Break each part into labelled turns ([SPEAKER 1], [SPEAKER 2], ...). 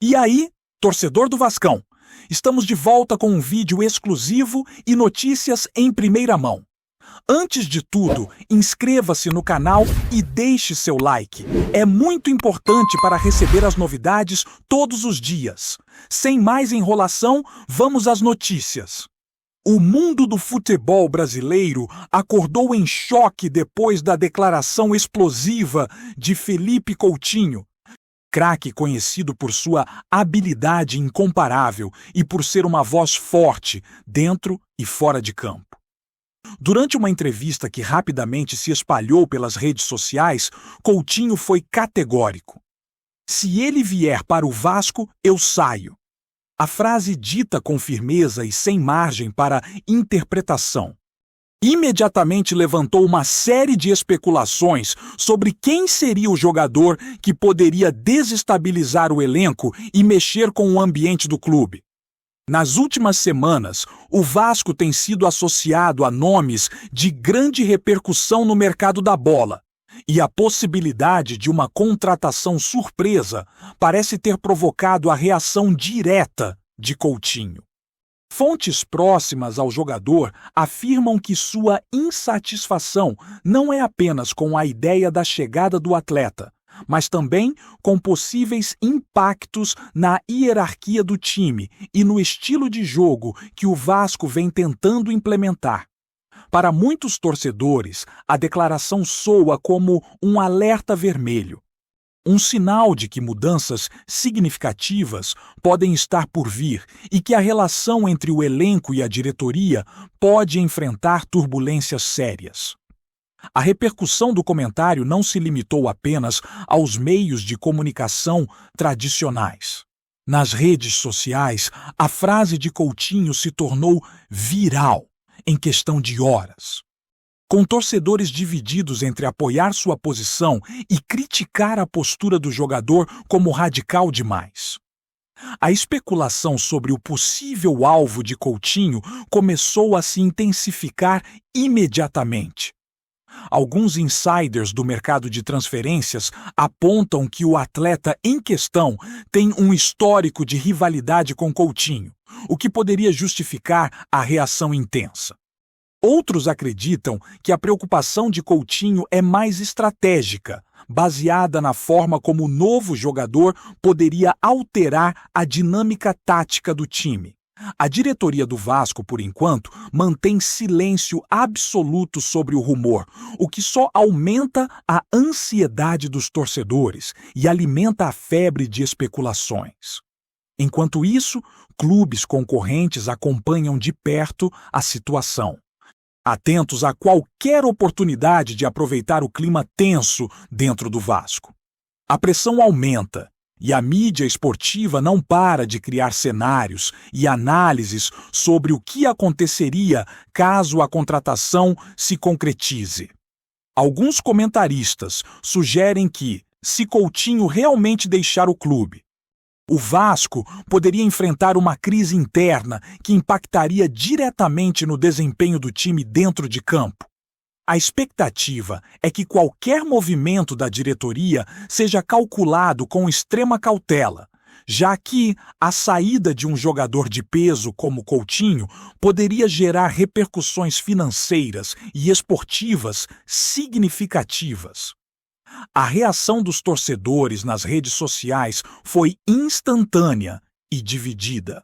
[SPEAKER 1] E aí, torcedor do Vascão, estamos de volta com um vídeo exclusivo e notícias em primeira mão. Antes de tudo, inscreva-se no canal e deixe seu like. É muito importante para receber as novidades todos os dias. Sem mais enrolação, vamos às notícias. O mundo do futebol brasileiro acordou em choque depois da declaração explosiva de Felipe Coutinho, craque conhecido por sua habilidade incomparável e por ser uma voz forte dentro e fora de campo. Durante uma entrevista que rapidamente se espalhou pelas redes sociais, Coutinho foi categórico. "Se ele vier para o Vasco, eu saio." A frase dita com firmeza e sem margem para interpretação imediatamente levantou uma série de especulações sobre quem seria o jogador que poderia desestabilizar o elenco e mexer com o ambiente do clube. Nas últimas semanas, o Vasco tem sido associado a nomes de grande repercussão no mercado da bola, e a possibilidade de uma contratação surpresa parece ter provocado a reação direta de Coutinho. Fontes próximas ao jogador afirmam que sua insatisfação não é apenas com a ideia da chegada do atleta, mas também com possíveis impactos na hierarquia do time e no estilo de jogo que o Vasco vem tentando implementar. Para muitos torcedores, a declaração soa como um alerta vermelho, um sinal de que mudanças significativas podem estar por vir e que a relação entre o elenco e a diretoria pode enfrentar turbulências sérias. A repercussão do comentário não se limitou apenas aos meios de comunicação tradicionais. Nas redes sociais, a frase de Coutinho se tornou viral em questão de horas, com torcedores divididos entre apoiar sua posição e criticar a postura do jogador como radical demais. A especulação sobre o possível alvo de Coutinho começou a se intensificar imediatamente. Alguns insiders do mercado de transferências apontam que o atleta em questão tem um histórico de rivalidade com Coutinho, o que poderia justificar a reação intensa. Outros acreditam que a preocupação de Coutinho é mais estratégica, baseada na forma como o novo jogador poderia alterar a dinâmica tática do time. A diretoria do Vasco, por enquanto, mantém silêncio absoluto sobre o rumor, o que só aumenta a ansiedade dos torcedores e alimenta a febre de especulações. Enquanto isso, clubes concorrentes acompanham de perto a situação, atentos a qualquer oportunidade de aproveitar o clima tenso dentro do Vasco. A pressão aumenta e a mídia esportiva não para de criar cenários e análises sobre o que aconteceria caso a contratação se concretize. Alguns comentaristas sugerem que, se Coutinho realmente deixar o clube, o Vasco poderia enfrentar uma crise interna que impactaria diretamente no desempenho do time dentro de campo. A expectativa é que qualquer movimento da diretoria seja calculado com extrema cautela, já que a saída de um jogador de peso como Coutinho poderia gerar repercussões financeiras e esportivas significativas. A reação dos torcedores nas redes sociais foi instantânea e dividida.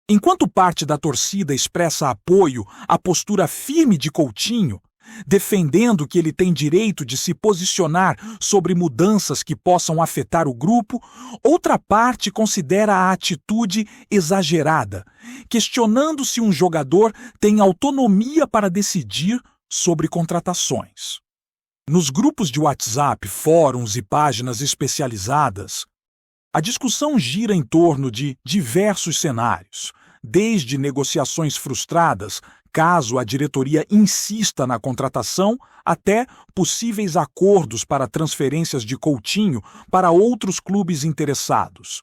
[SPEAKER 1] Enquanto parte da torcida expressa apoio à postura firme de Coutinho, defendendo que ele tem direito de se posicionar sobre mudanças que possam afetar o grupo, outra parte considera a atitude exagerada, questionando se um jogador tem autonomia para decidir sobre contratações. Nos grupos de WhatsApp, fóruns e páginas especializadas, a discussão gira em torno de diversos cenários, desde negociações frustradas, caso a diretoria insista na contratação, até possíveis acordos para transferências de Coutinho para outros clubes interessados.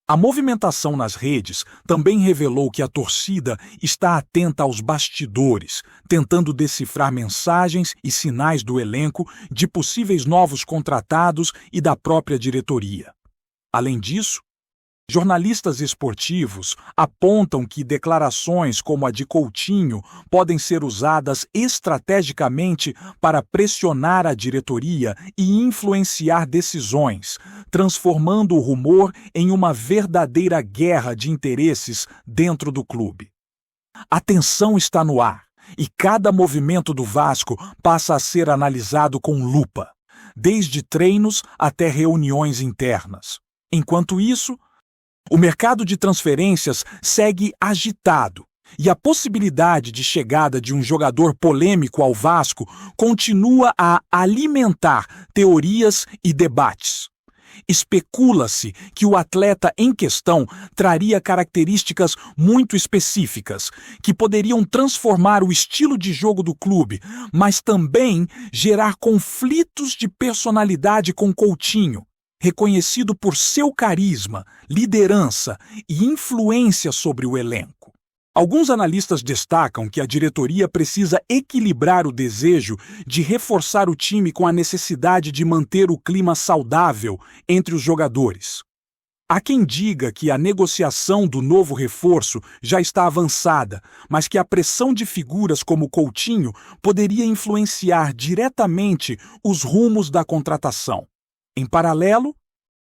[SPEAKER 1] A movimentação nas redes também revelou que a torcida está atenta aos bastidores, tentando decifrar mensagens e sinais do elenco, de possíveis novos contratados e da própria diretoria. Além disso, Jornalistas esportivos apontam que declarações como a de Coutinho podem ser usadas estrategicamente para pressionar a diretoria e influenciar decisões, transformando o rumor em uma verdadeira guerra de interesses dentro do clube. A tensão está no ar e cada movimento do Vasco passa a ser analisado com lupa, desde treinos até reuniões internas. Enquanto isso, o mercado de transferências segue agitado e a possibilidade de chegada de um jogador polêmico ao Vasco continua a alimentar teorias e debates. Especula-se que o atleta em questão traria características muito específicas, que poderiam transformar o estilo de jogo do clube, mas também gerar conflitos de personalidade com Coutinho, reconhecido por seu carisma, liderança e influência sobre o elenco. Alguns analistas destacam que a diretoria precisa equilibrar o desejo de reforçar o time com a necessidade de manter o clima saudável entre os jogadores. Há quem diga que a negociação do novo reforço já está avançada, mas que a pressão de figuras como Coutinho poderia influenciar diretamente os rumos da contratação. Em paralelo,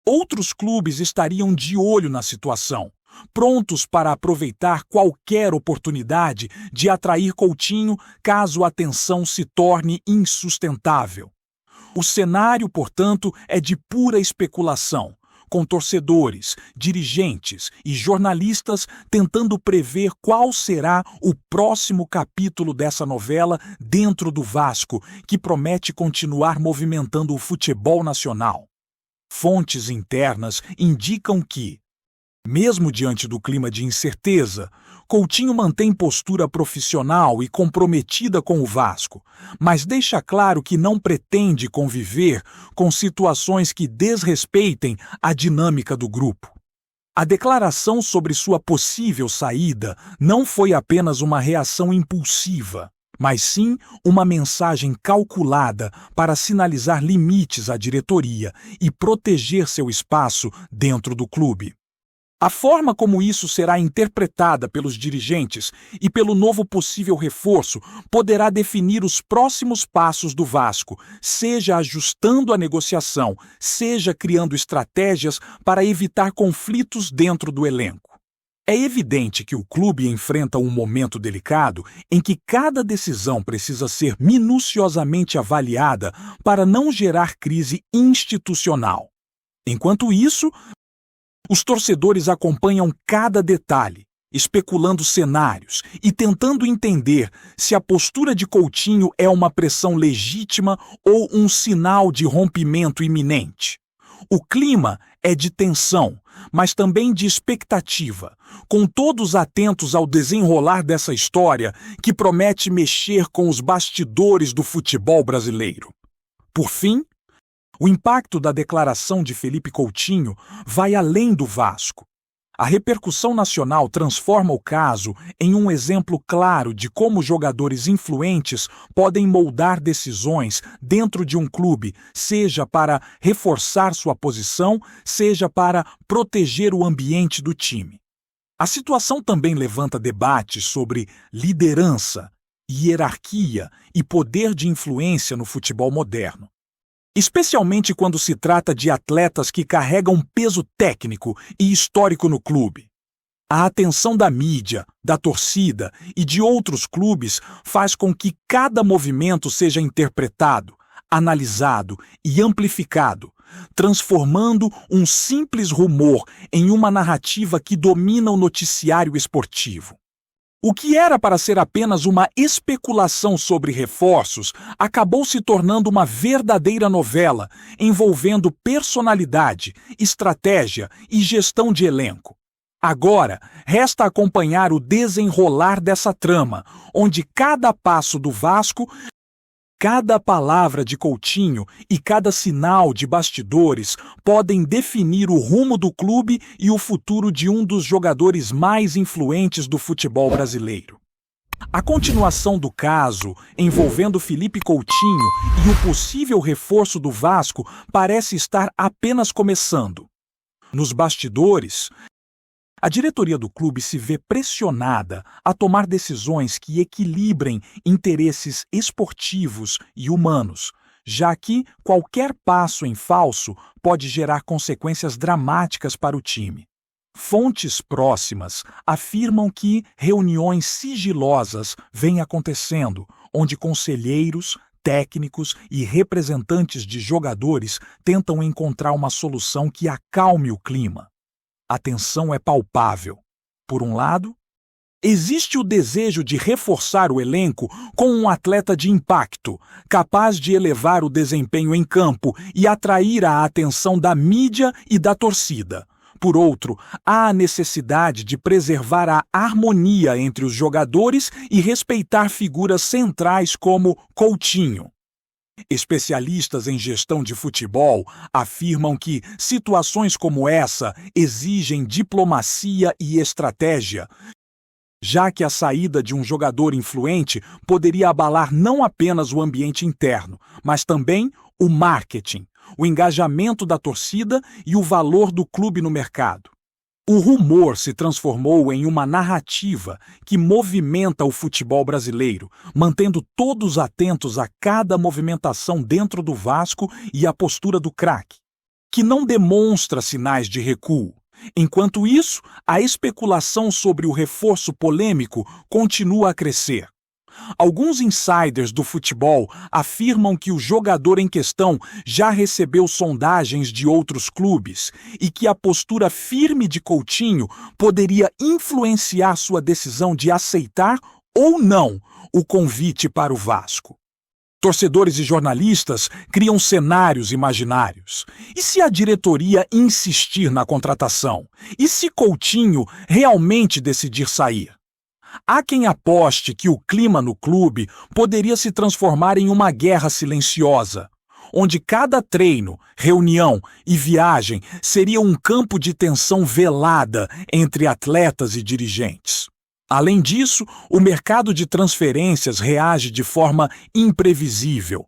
[SPEAKER 1] outros clubes estariam de olho na situação, prontos para aproveitar qualquer oportunidade de atrair Coutinho caso a tensão se torne insustentável. O cenário, portanto, é de pura especulação, com torcedores, dirigentes e jornalistas tentando prever qual será o próximo capítulo dessa novela dentro do Vasco, que promete continuar movimentando o futebol nacional. Fontes internas indicam que, mesmo diante do clima de incerteza, Coutinho mantém postura profissional e comprometida com o Vasco, mas deixa claro que não pretende conviver com situações que desrespeitem a dinâmica do grupo. A declaração sobre sua possível saída não foi apenas uma reação impulsiva, mas sim uma mensagem calculada para sinalizar limites à diretoria e proteger seu espaço dentro do clube. A forma como isso será interpretada pelos dirigentes e pelo novo possível reforço poderá definir os próximos passos do Vasco, seja ajustando a negociação, seja criando estratégias para evitar conflitos dentro do elenco. É evidente que o clube enfrenta um momento delicado em que cada decisão precisa ser minuciosamente avaliada para não gerar crise institucional. Enquanto isso, os torcedores acompanham cada detalhe, especulando cenários e tentando entender se a postura de Coutinho é uma pressão legítima ou um sinal de rompimento iminente. O clima é de tensão, mas também de expectativa, com todos atentos ao desenrolar dessa história que promete mexer com os bastidores do futebol brasileiro. Por fim, o impacto da declaração de Felipe Coutinho vai além do Vasco. A repercussão nacional transforma o caso em um exemplo claro de como jogadores influentes podem moldar decisões dentro de um clube, seja para reforçar sua posição, seja para proteger o ambiente do time. A situação também levanta debates sobre liderança, hierarquia e poder de influência no futebol moderno, especialmente quando se trata de atletas que carregam peso técnico e histórico no clube. A atenção da mídia, da torcida e de outros clubes faz com que cada movimento seja interpretado, analisado e amplificado, transformando um simples rumor em uma narrativa que domina o noticiário esportivo. O que era para ser apenas uma especulação sobre reforços acabou se tornando uma verdadeira novela, envolvendo personalidade, estratégia e gestão de elenco. Agora, resta acompanhar o desenrolar dessa trama, onde cada passo do Vasco, cada palavra de Coutinho e cada sinal de bastidores podem definir o rumo do clube e o futuro de um dos jogadores mais influentes do futebol brasileiro. A continuação do caso, envolvendo Felipe Coutinho e o possível reforço do Vasco, parece estar apenas começando. Nos bastidores, a diretoria do clube se vê pressionada a tomar decisões que equilibrem interesses esportivos e humanos, já que qualquer passo em falso pode gerar consequências dramáticas para o time. Fontes próximas afirmam que reuniões sigilosas vêm acontecendo, onde conselheiros, técnicos e representantes de jogadores tentam encontrar uma solução que acalme o clima. A tensão é palpável. Por um lado, existe o desejo de reforçar o elenco com um atleta de impacto, capaz de elevar o desempenho em campo e atrair a atenção da mídia e da torcida. Por outro, há a necessidade de preservar a harmonia entre os jogadores e respeitar figuras centrais como Coutinho. Especialistas em gestão de futebol afirmam que situações como essa exigem diplomacia e estratégia, já que a saída de um jogador influente poderia abalar não apenas o ambiente interno, mas também o marketing, o engajamento da torcida e o valor do clube no mercado. O rumor se transformou em uma narrativa que movimenta o futebol brasileiro, mantendo todos atentos a cada movimentação dentro do Vasco e a postura do craque, que não demonstra sinais de recuo. Enquanto isso, a especulação sobre o reforço polêmico continua a crescer. Alguns insiders do futebol afirmam que o jogador em questão já recebeu sondagens de outros clubes e que a postura firme de Coutinho poderia influenciar sua decisão de aceitar ou não o convite para o Vasco. Torcedores e jornalistas criam cenários imaginários. E se a diretoria insistir na contratação? E se Coutinho realmente decidir sair? Há quem aposte que o clima no clube poderia se transformar em uma guerra silenciosa, onde cada treino, reunião e viagem seria um campo de tensão velada entre atletas e dirigentes. Além disso, o mercado de transferências reage de forma imprevisível,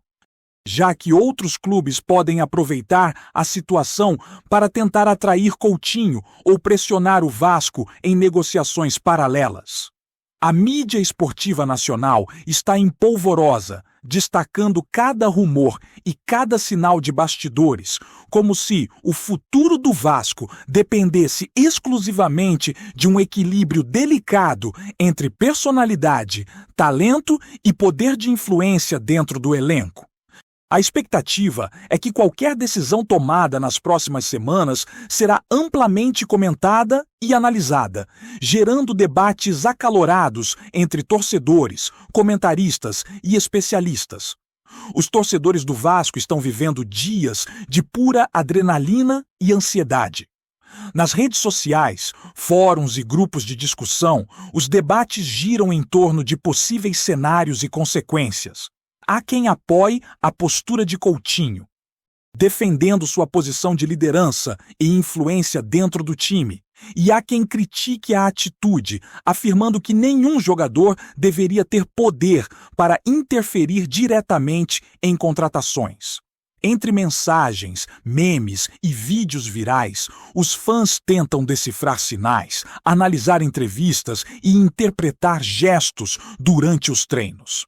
[SPEAKER 1] já que outros clubes podem aproveitar a situação para tentar atrair Coutinho ou pressionar o Vasco em negociações paralelas. A mídia esportiva nacional está empolvorosa, destacando cada rumor e cada sinal de bastidores, como se o futuro do Vasco dependesse exclusivamente de um equilíbrio delicado entre personalidade, talento e poder de influência dentro do elenco. A expectativa é que qualquer decisão tomada nas próximas semanas será amplamente comentada e analisada, gerando debates acalorados entre torcedores, comentaristas e especialistas. Os torcedores do Vasco estão vivendo dias de pura adrenalina e ansiedade. Nas redes sociais, fóruns e grupos de discussão, os debates giram em torno de possíveis cenários e consequências. Há quem apoie a postura de Coutinho, defendendo sua posição de liderança e influência dentro do time, e há quem critique a atitude, afirmando que nenhum jogador deveria ter poder para interferir diretamente em contratações. Entre mensagens, memes e vídeos virais, os fãs tentam decifrar sinais, analisar entrevistas e interpretar gestos durante os treinos.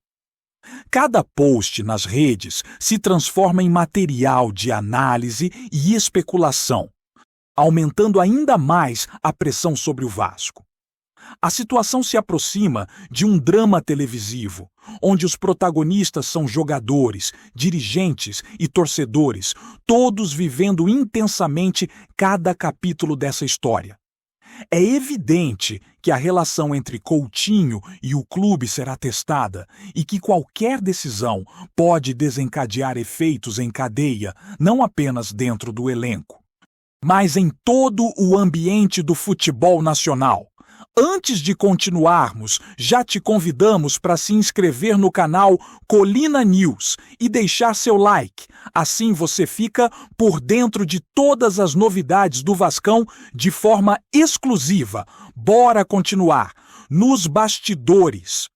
[SPEAKER 1] Cada post nas redes se transforma em material de análise e especulação, aumentando ainda mais a pressão sobre o Vasco. A situação se aproxima de um drama televisivo, onde os protagonistas são jogadores, dirigentes e torcedores, todos vivendo intensamente cada capítulo dessa história. É evidente que a relação entre Coutinho e o clube será testada e que qualquer decisão pode desencadear efeitos em cadeia, não apenas dentro do elenco, mas em todo o ambiente do futebol nacional. Antes de continuarmos, já te convidamos para se inscrever no canal Colina News e deixar seu like. Assim você fica por dentro de todas as novidades do Vascão de forma exclusiva. Bora continuar. Nos bastidores.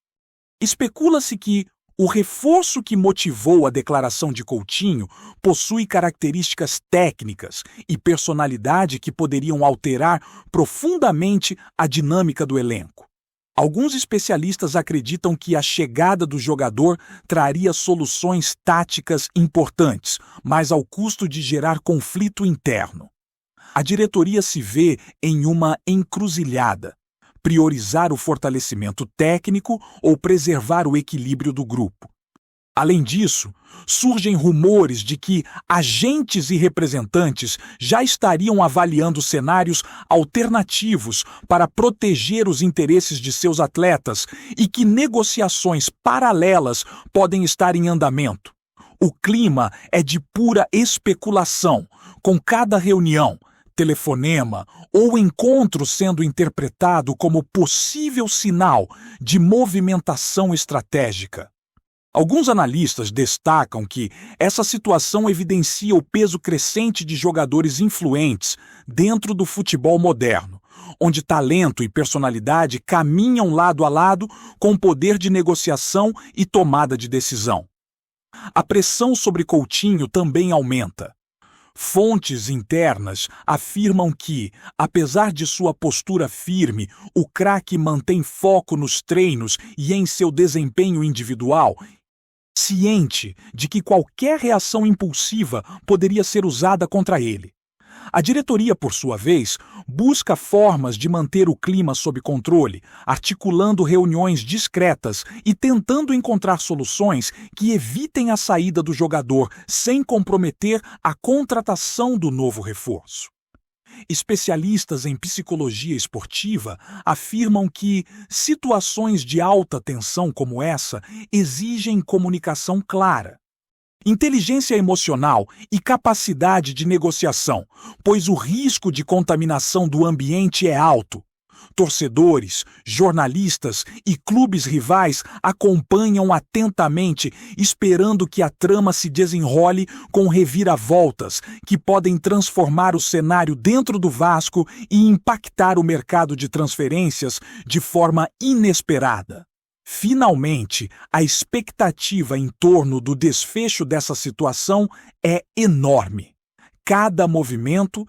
[SPEAKER 1] Especula-se que O reforço que motivou a declaração de Coutinho possui características técnicas e personalidade que poderiam alterar profundamente a dinâmica do elenco. Alguns especialistas acreditam que a chegada do jogador traria soluções táticas importantes, mas ao custo de gerar conflito interno. A diretoria se vê em uma encruzilhada: priorizar o fortalecimento técnico ou preservar o equilíbrio do grupo. Além disso, surgem rumores de que agentes e representantes já estariam avaliando cenários alternativos para proteger os interesses de seus atletas e que negociações paralelas podem estar em andamento. O clima é de pura especulação, com cada reunião, telefonema ou encontro sendo interpretado como possível sinal de movimentação estratégica. Alguns analistas destacam que essa situação evidencia o peso crescente de jogadores influentes dentro do futebol moderno, onde talento e personalidade caminham lado a lado com poder de negociação e tomada de decisão. A pressão sobre Coutinho também aumenta. Fontes internas afirmam que, apesar de sua postura firme, o craque mantém foco nos treinos e em seu desempenho individual, ciente de que qualquer reação impulsiva poderia ser usada contra ele. A diretoria, por sua vez, busca formas de manter o clima sob controle, articulando reuniões discretas e tentando encontrar soluções que evitem a saída do jogador sem comprometer a contratação do novo reforço. Especialistas em psicologia esportiva afirmam que situações de alta tensão como essa exigem comunicação clara, inteligência emocional e capacidade de negociação, pois o risco de contaminação do ambiente é alto. Torcedores, jornalistas e clubes rivais acompanham atentamente, esperando que a trama se desenrole com reviravoltas que podem transformar o cenário dentro do Vasco e impactar o mercado de transferências de forma inesperada. Finalmente, a expectativa em torno do desfecho dessa situação é enorme. Cada movimento,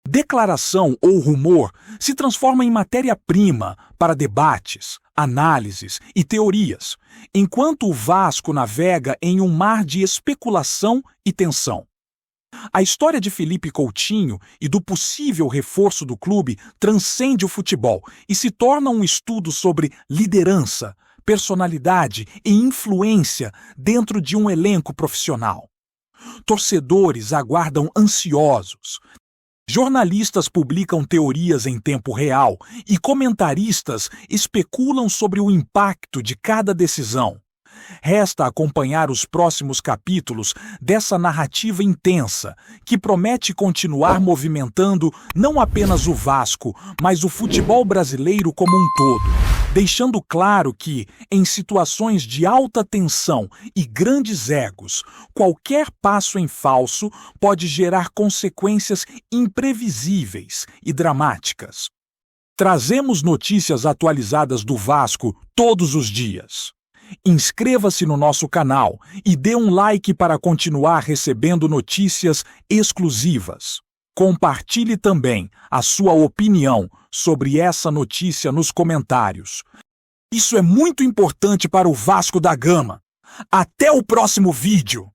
[SPEAKER 1] declaração ou rumor se transforma em matéria-prima para debates, análises e teorias, enquanto o Vasco navega em um mar de especulação e tensão. A história de Felipe Coutinho e do possível reforço do clube transcende o futebol e se torna um estudo sobre liderança, personalidade e influência dentro de um elenco profissional. Torcedores aguardam ansiosos. Jornalistas publicam teorias em tempo real e comentaristas especulam sobre o impacto de cada decisão. Resta acompanhar os próximos capítulos dessa narrativa intensa, que promete continuar movimentando não apenas o Vasco, mas o futebol brasileiro como um todo, deixando claro que, em situações de alta tensão e grandes egos, qualquer passo em falso pode gerar consequências imprevisíveis e dramáticas. Trazemos notícias atualizadas do Vasco todos os dias. Inscreva-se no nosso canal e dê um like para continuar recebendo notícias exclusivas. Compartilhe também a sua opinião sobre essa notícia nos comentários. Isso é muito importante para o Vasco da Gama. Até o próximo vídeo!